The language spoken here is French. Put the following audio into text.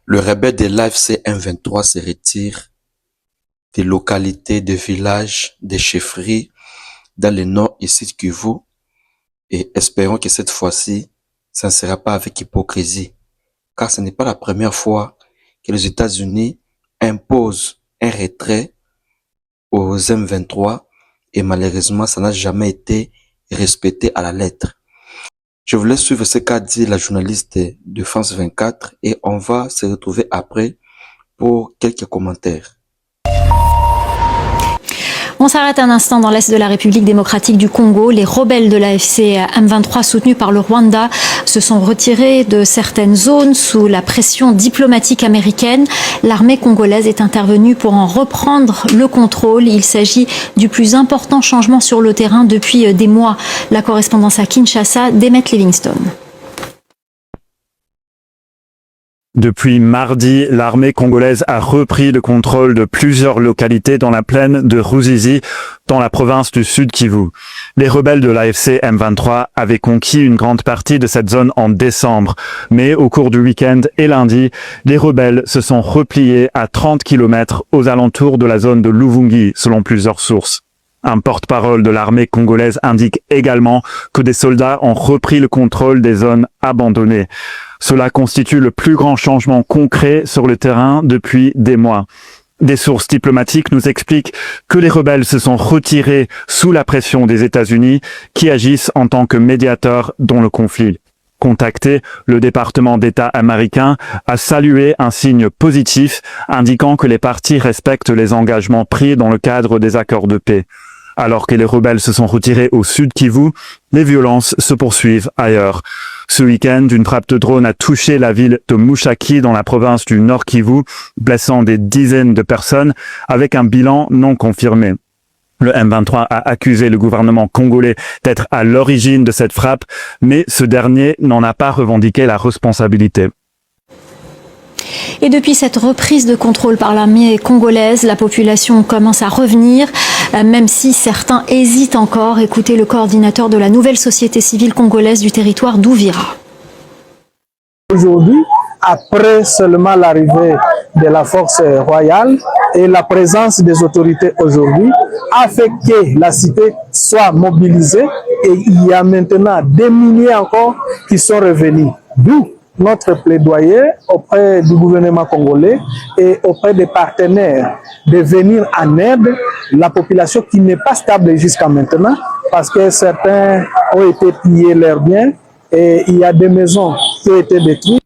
Le rebelle de l'AFC M23 se retire des localités, des villages, des chefferies dans le nord et sud Kivu et espérons que cette fois-ci, ça ne sera pas avec hypocrisie, car ce n'est pas la première fois que les États-Unis imposent un retrait aux M23 et malheureusement, ça n'a jamais été respecté à la lettre. Je voulais suivre ce qu'a dit la journaliste de France 24 et on va se retrouver après pour quelques commentaires. On s'arrête un instant dans l'est de la République démocratique du Congo. Les rebelles de l'AFC M23 soutenus par le Rwanda se sont retirés de certaines zones sous la pression diplomatique américaine. L'armée congolaise est intervenue pour en reprendre le contrôle. Il s'agit du plus important changement sur le terrain depuis des mois. La correspondance à Kinshasa d'Emmett Livingstone. Depuis mardi, l'armée congolaise a repris le contrôle de plusieurs localités dans la plaine de Ruzizi, dans la province du Sud Kivu. Les rebelles de l'AFC M23 avaient conquis une grande partie de cette zone en décembre, mais au cours du week-end et lundi, les rebelles se sont repliés à 30 km aux alentours de la zone de Luvungi, selon plusieurs sources. Un porte-parole de l'armée congolaise indique également que des soldats ont repris le contrôle des zones abandonnées. Cela constitue le plus grand changement concret sur le terrain depuis des mois. Des sources diplomatiques nous expliquent que les rebelles se sont retirés sous la pression des États-Unis qui agissent en tant que médiateurs dans le conflit. Contacté, le département d'État américain a salué un signe positif indiquant que les parties respectent les engagements pris dans le cadre des accords de paix. Alors que les rebelles se sont retirés au sud Kivu, les violences se poursuivent ailleurs. Ce week-end, une frappe de drone a touché la ville de Mushaki dans la province du Nord Kivu, blessant des dizaines de personnes avec un bilan non confirmé. Le M23 a accusé le gouvernement congolais d'être à l'origine de cette frappe, mais ce dernier n'en a pas revendiqué la responsabilité. Et depuis cette reprise de contrôle par l'armée congolaise, la population commence à revenir, même si certains hésitent encore. Écoutez le coordinateur de la nouvelle société civile congolaise du territoire d'Ouvira. Aujourd'hui, après seulement l'arrivée de la force royale et la présence des autorités aujourd'hui, a fait que la cité soit mobilisée et il y a maintenant des milliers encore qui sont revenus. D'où notre plaidoyer auprès du gouvernement congolais et auprès des partenaires de venir en aide la population qui n'est pas stable jusqu'à maintenant parce que certains ont été pillés leurs biens et il y a des maisons qui ont été détruites.